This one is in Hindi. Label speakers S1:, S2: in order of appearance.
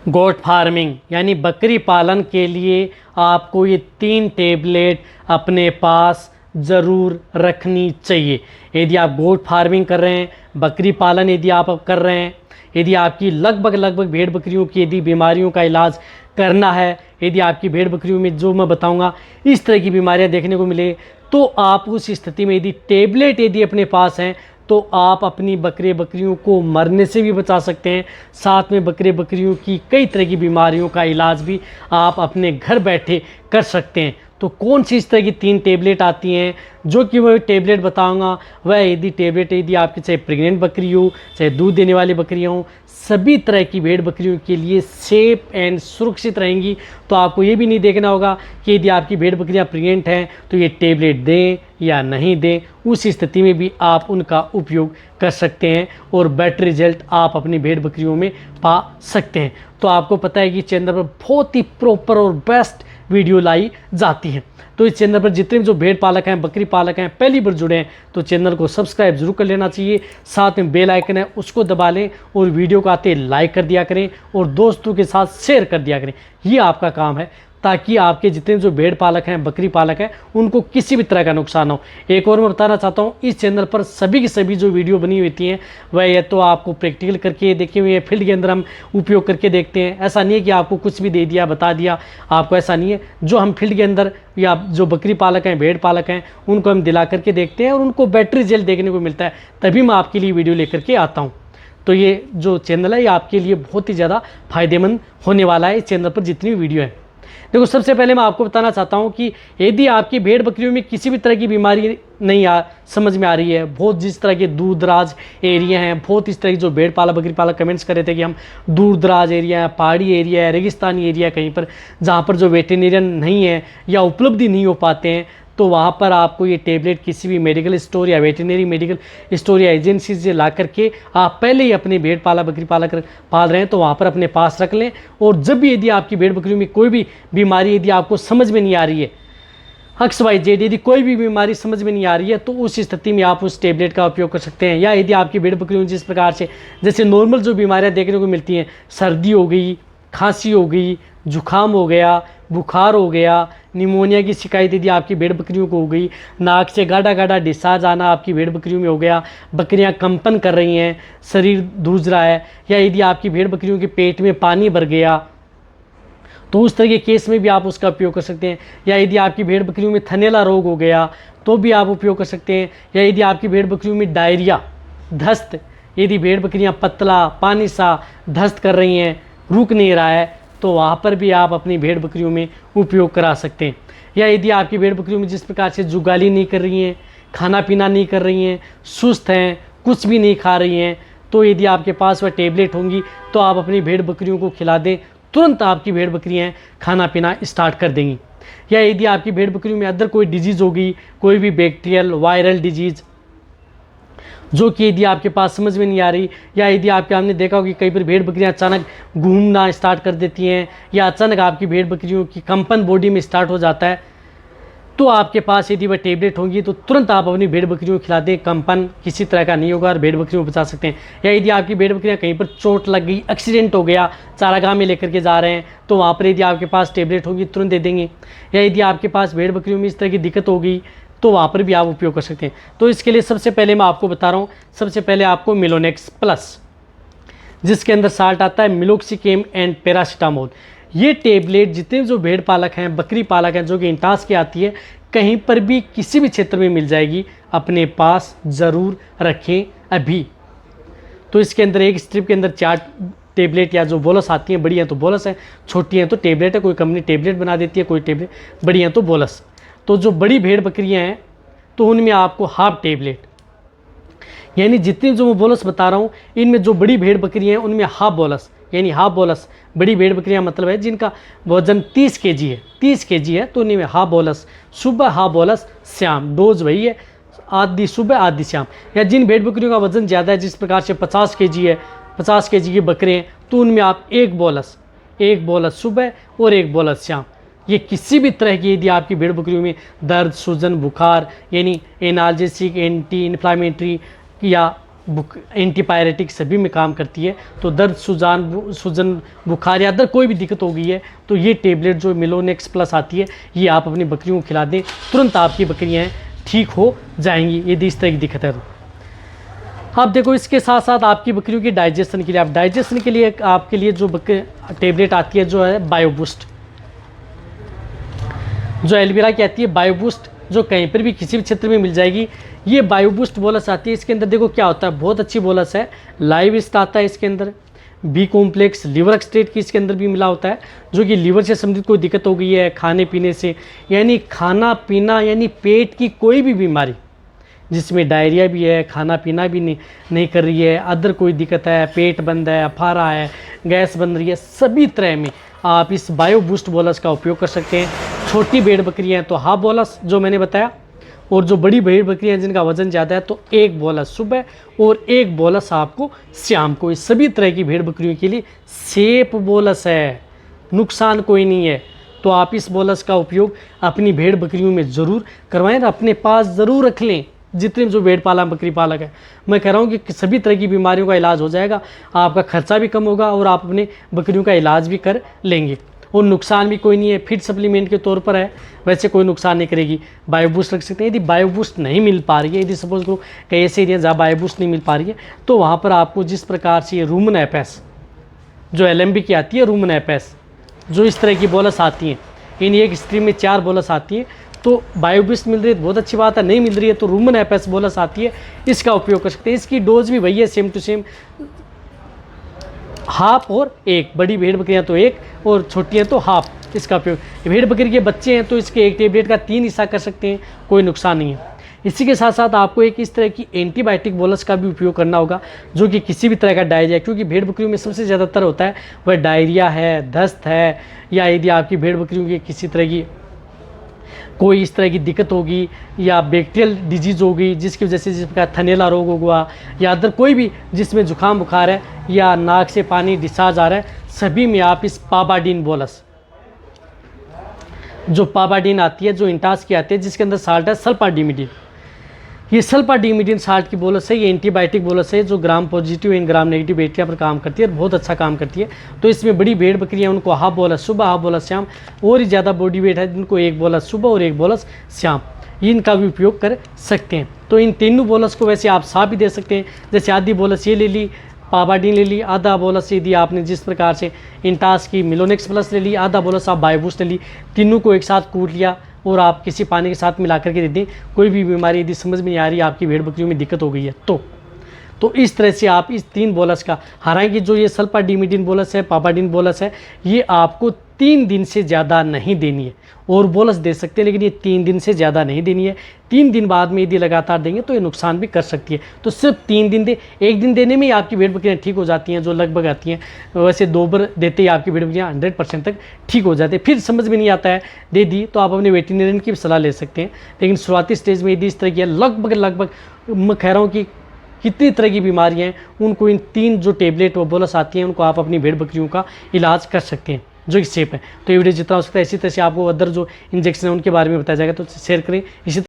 S1: गोट फार्मिंग यानी बकरी पालन के लिए आपको ये 3 टेबलेट अपने पास ज़रूर रखनी चाहिए। यदि आप गोट फार्मिंग कर रहे हैं, बकरी पालन यदि आप कर रहे हैं, यदि आपकी लगभग भेड़ बकरियों की यदि बीमारियों का इलाज करना है, यदि आपकी भेड़ बकरियों में जो मैं बताऊंगा इस तरह की बीमारियां देखने को मिले, तो आप उस स्थिति में यदि टेबलेट यदि अपने पास हैं तो आप अपनी बकरियों को मरने से भी बचा सकते हैं। साथ में बकरियों की कई तरह की बीमारियों का इलाज भी आप अपने घर बैठे कर सकते हैं। तो कौन सी इस तरह की 3 टेबलेट आती हैं जो कि मैं टेबलेट बताऊंगा, वह यदि आपकी चाहे प्रेग्नेंट बकरी हो, चाहे दूध देने वाली बकरियां हो, सभी तरह की भेड़ बकरियों के लिए सेफ एंड सुरक्षित रहेंगी। तो आपको ये भी नहीं देखना होगा कि यदि आपकी भेड़ बकरियां प्रेग्नेंट हैं तो ये टेबलेट दें या नहीं दें, उस स्थिति में भी आप उनका उपयोग कर सकते हैं और बेटर रिजल्ट आप अपनी भेड़ बकरियों में पा सकते हैं। तो आपको पता है कि चैनल पर बहुत ही प्रॉपर और बेस्ट वीडियो लाई जाती है। तो इस चैनल पर जितने भी जो भेड़ पालक हैं, बकरी पालक हैं, पहली बार जुड़े हैं तो चैनल को सब्सक्राइब जरूर कर लेना चाहिए। साथ में बेल आइकन है उसको दबा लें और वीडियो को आते लाइक कर दिया करें और दोस्तों के साथ शेयर कर दिया करें। ये आपका काम है ताकि आपके जितने जो भेड़ पालक हैं, बकरी पालक हैं, उनको किसी भी तरह का नुकसान ना हो। एक और मैं बताना चाहता हूँ, इस चैनल पर सभी की सभी जो वीडियो बनी होती हैं वह या तो आपको प्रैक्टिकल करके देखे हुए हैं, फील्ड के अंदर हम उपयोग करके देखते हैं। ऐसा नहीं है कि आपको कुछ भी दे दिया बता दिया, आपको ऐसा नहीं है। जो हम फील्ड के अंदर या जो बकरी पालक हैं, भेड़ पालक हैं, उनको हम दिला करके देखते हैं और उनको बेटर रिजल्ट देखने को मिलता है, तभी मैं आपके लिए वीडियो लेकर के आता हूँ। तो ये जो चैनल है ये आपके लिए बहुत ही ज़्यादा फायदेमंद होने वाला है। इस चैनल पर जितनी वीडियो है, देखो सबसे पहले मैं आपको बताना चाहता हूं कि यदि आपकी भेड़ बकरियों में किसी भी तरह की बीमारी नहीं समझ में आ रही है, बहुत जिस तरह के दूर दराज एरिया हैं, बहुत इस तरह की जो भेड़ पालक बकरी पालक कमेंट्स कर रहे थे कि हम दूर दराज एरिया है, पहाड़ी एरिया है, रेगिस्तानी एरिया है, कहीं पर जहाँ पर जो वेटेरिनियन नहीं है या उपलब्धि नहीं हो पाते हैं, तो वहाँ पर आपको ये टेबलेट किसी भी मेडिकल स्टोर या वेटेरिनरी मेडिकल स्टोर या एजेंसी से ला करके आप पहले ही अपने भेड़ पाला बकरी पालक पाल रहे हैं तो वहाँ पर अपने पास रख लें। और जब भी यदि आपकी भेड़ बकरियों में कोई भी बीमारी यदि आपको समझ में नहीं आ रही है, XYZ यदि कोई भी बीमारी समझ में नहीं आ रही है, तो उस स्थिति में आप उस टेबलेट का उपयोग कर सकते हैं। या यदि आपकी भेड़ बकरियों जिस प्रकार से जैसे नॉर्मल जो बीमारियाँ देखने को मिलती हैं, सर्दी हो गई, खांसी हो गई, जुखाम हो गया, बुखार हो गया, निमोनिया की शिकायत यदि आपकी भेड़ बकरियों को हो गई, नाक से गाढ़ा गाढ़ा डिस्चार्ज आना आपकी भेड़ बकरियों में हो गया, बकरियां कंपन कर रही हैं, शरीर धूज रहा है, या यदि आपकी भेड़ बकरियों के पेट में पानी भर गया, तो उस तरह के केस में भी आप उसका उपयोग कर सकते हैं। या यदि आपकी भेड़ बकरियों में थनैला रोग हो गया तो भी आप उपयोग कर सकते हैं। या यदि आपकी भेड़ बकरियों में डायरिया, दस्त, यदि भेड़ बकरियां पतला पानी सा दस्त कर रही हैं, रुक नहीं रहा है, तो वहाँ पर भी आप अपनी भेड़ बकरियों में उपयोग करा सकते हैं। या यदि आपकी भेड़ बकरियों में जिस प्रकार से जुगाली नहीं कर रही हैं, खाना पीना नहीं कर रही हैं, सुस्त हैं, कुछ भी नहीं खा रही हैं, तो यदि आपके पास वह टेबलेट होंगी तो आप अपनी भेड़ बकरियों को खिला दें, तुरंत आपकी भेड़ बकरियाँ खाना पीना स्टार्ट कर देंगी। या यदि आपकी भेड़ बकरियों में अदर कोई डिजीज़ होगी, कोई भी बैक्टीरियल वायरल डिजीज़ जो कि यदि आपके पास समझ में नहीं आ रही, या यदि हमने देखा हो कि कई बार भेड़ बकरियां अचानक घूमना स्टार्ट कर देती हैं, या अचानक आपकी भेड़ बकरियों की कंपन बॉडी में स्टार्ट हो जाता है, तो आपके पास यदि वह टेबलेट होंगी तो तुरंत आप अपनी भेड़ बकरियों को खिला दें, कंपन किसी तरह का नहीं होगा और भेड़ बकरियों को बचा सकते हैं। या यदि आपकी भेड़ बकरियां कहीं पर चोट लग गई, एक्सीडेंट हो गया, चारागाह में लेकर के जा रहे हैं, तो वहाँ पर यदि आपके पास टेबलेट होगी तुरंत दे देंगे। या यदि आपके पास भेड़ बकरियों में इस तरह की दिक्कत हो गई तो वहाँ पर भी आप उपयोग कर सकते हैं। तो इसके लिए सबसे पहले मैं आपको बता रहा हूँ, सबसे पहले आपको मिलोनेक्स प्लस, जिसके अंदर साल्ट आता है मिलोक्सिकेम एंड पैरासीटामोल। ये टेबलेट जितने जो भेड़ पालक हैं, बकरी पालक हैं, जो कि इंटास की आती है, कहीं पर भी किसी भी क्षेत्र में मिल जाएगी, अपने पास ज़रूर रखें अभी। तो इसके अंदर एक स्ट्रिप के अंदर 4 टेबलेट या जो बोलस आती हैं, बड़ी हैं तो बोलस है, छोटी हैं तो टेबलेट है, कोई कंपनी टेबलेट बना देती है, कोई टेबलेट बड़ी हैं तो बोलस। तो जो बड़ी भेड़ बकरियां हैं तो उनमें आपको हाफ टेबलेट, यानी जितनी जो मैं बोलस बता रहा हूँ, इनमें जो बड़ी भेड़ बकरियां हैं उनमें हाफ बोलस, यानी हाफ बोलस बड़ी भेड़ बकरियां मतलब है जिनका वजन 30 kg है, 30 kg है, तो उनमें हाफ बोलस सुबह, हाफ बोलस शाम, डोज वही है, आधी सुबह आधी शाम। या जिन भेड़ बकरियों का वजन ज़्यादा है, जिस प्रकार से 50 kg है, 50 kg के बकरे हैं, तो उनमें आप एक बोलस सुबह और एक बोलस शाम। ये किसी भी तरह की यदि आपकी भेड़ बकरियों में दर्द, सूजन, बुखार, यानी एनाल्जेसिक, एंटी इन्फ्लामेटरी या एंटीपायरेटिक सभी में काम करती है। तो दर्द, सूजन, बुखार या अदर कोई भी दिक्कत हो गई है तो ये टेबलेट जो मिलोनेक्स प्लस आती है ये आप अपनी बकरियों को खिला दें, तुरंत आपकी बकरियाँ ठीक हो जाएंगी यदि इस तरह की दिक्कत है तो। आप देखो इसके साथ साथ आपकी बकरियों की डाइजेशन के लिए, आप डाइजेशन के लिए आपके लिए जो टेबलेट आती है जो है बायोबूस्ट, जो एलवीरा की आती है बायोबूस्ट, जो कहीं पर भी किसी भी क्षेत्र में मिल जाएगी। ये बायोबूस्ट बोलस आती है। इसके अंदर देखो क्या होता है, बहुत अच्छी बोलस है। लाइव ईस्ट आता है इसके अंदर, बी कॉम्प्लेक्स, लिवर एक्सट्रेट की इसके अंदर भी मिला होता है, जो कि लीवर से संबंधित कोई दिक्कत हो गई है खाने पीने से, यानी खाना पीना यानी पेट की कोई भी बीमारी जिसमें डायरिया भी है, खाना पीना भी नहीं कर रही है, अदर कोई दिक्कत है, पेट बंद है, अफारा है, गैस बन रही है, सभी तरह में आप इस बायो बूस्ट बोलस का उपयोग कर सकते हैं। छोटी भेड़ बकरियां हैं तो हाफ बोलस जो मैंने बताया, और जो बड़ी भेड़ बकरियां हैं जिनका वजन ज़्यादा है तो एक बोलस सुबह और एक बोलस आपको शाम को। इस सभी तरह की भेड़ बकरियों के लिए सेफ बोलस है, नुकसान कोई नहीं है। तो आप इस बोलस का उपयोग अपनी भेड़ बकरियों में ज़रूर करवाएं, अपने पास ज़रूर रख लें। जितने जो भेड़ पालक बकरी पालक है, मैं कह रहा हूँ कि सभी तरह की बीमारियों का इलाज हो जाएगा, आपका खर्चा भी कम होगा और आप अपने बकरियों का इलाज भी कर लेंगे, और नुकसान भी कोई नहीं है। फीड सप्लीमेंट के तौर पर है, वैसे कोई नुकसान नहीं करेगी। बायोबूस्ट रख सकते हैं। यदि बायोबूस्ट नहीं मिल पा रही है, यदि सपोज करो कई ऐसे एरिया जहाँ बायोबूस्ट नहीं मिल पा रही है, तो वहाँ पर आपको जिस प्रकार से ये रूमन एपेस जो LMB की आती है, रूमन एपेस जो इस तरह की बोलस आती हैं, इन एक स्ट्रीम में 4 बोलस आती हैं। तो बायोबूस्ट मिल रही है तो बहुत अच्छी बात है, नहीं मिल रही है तो रूमन एपेस बोलस आती है, इसका उपयोग कर सकते हैं। इसकी डोज भी वही है, सेम टू सेम, हाफ और एक। बड़ी भेड़ बकरियां तो एक और छोटियां तो हाफ। इसका उपयोग भेड़ बकरी के बच्चे हैं तो इसके एक टेबलेट का 3 हिस्सा कर सकते हैं, कोई नुकसान नहीं है। इसी के साथ साथ आपको एक इस तरह की एंटीबायोटिक बोलस का भी उपयोग करना होगा, जो कि किसी भी तरह का डायरिया, क्योंकि भेड़ बकरियों में सबसे ज़्यादातर होता है वह डायरिया है, दस्त है, या यदि आपकी भेड़ बकरियों की किसी तरह की कोई इस तरह की दिक्कत होगी या बैक्टीरियल डिजीज़ होगी जिसकी वजह से, जिस प्रकार थनेला रोग होगा या अदर कोई भी जिसमें जुकाम बुखार है या नाक से पानी डिस्चार्ज आ रहा है, सभी में आप इस पाबाडीन बोलस, जो पाबाडीन आती है, जो इंटास की आती है, जिसके अंदर साल्ट है सल्फाडिमिडिन, ये सल्फाडिमिडिन साल्ट की बोलस है। ये एंटीबायोटिक बोलस है जो gram positive and gram negative bacteria पर काम करती है और बहुत अच्छा काम करती है। तो इसमें बड़ी भेड़ बकरियां उनको हाफ बोलस सुबह, हाफ बोलस शाम, और ही ज़्यादा बॉडी वेट है जिनको एक बोलस सुबह और एक बोलस शाम, इनका भी उपयोग कर सकते हैं। तो इन तीनों बोलस को वैसे आप साफ भी दे सकते हैं, जैसे आधी बोलस ये ले ली, पाबाडीन ले ली, आधा बोलस यदि आपने जिस प्रकार से इंटास की मिलोनेक्स प्लस ले ली, आधा बोलस आप बायोबूस्ट ले ली, तीनों को एक साथ कूट लिया और आप किसी पानी के साथ मिला करके दे दें। कोई भी बीमारी यदि समझ में नहीं आ रही है, आपकी भेड़ बकरियों में दिक्कत हो गई है तो इस तरह से आप इस 3 बोलस का, हालांकि जो ये सल्फाडिमिडिन बोलस है, पाबाडीन बोलस है, ये आपको 3 दिन से ज़्यादा नहीं देनी है। और बोलस दे सकते हैं लेकिन ये 3 दिन से ज़्यादा नहीं देनी है। 3 दिन बाद में यदि लगातार देंगे तो ये नुकसान भी कर सकती है। तो सिर्फ 3 दिन दे, 1 दिन देने में ही आपकी भेड़ बकरियाँ ठीक हो जाती हैं, जो लगभग आती हैं। वैसे 2 बार देते ही आपकी भेड़ बकरियाँ 100% तक ठीक हो जाती है। फिर समझ में नहीं आता है, दे दी तो आप अपने वेटरनरियन की भी सलाह ले सकते हैं। लेकिन शुरुआती स्टेज में यदि इस तरह की लगभग मैं कह रहा हूँ कि कितनी तरह की बीमारियाँ हैं, उनको इन 3 जो टेबलेट वो बोलस आती हैं उनको आप अपनी भेड़ बकरियों का इलाज कर सकते हैं, जो कि सेफ है। तो ये वीडियो जितना हो सकता है इसी तरह से आपको अदर जो इंजेक्शन है उनके बारे में बताया जाएगा, तो शेयर करें। इसी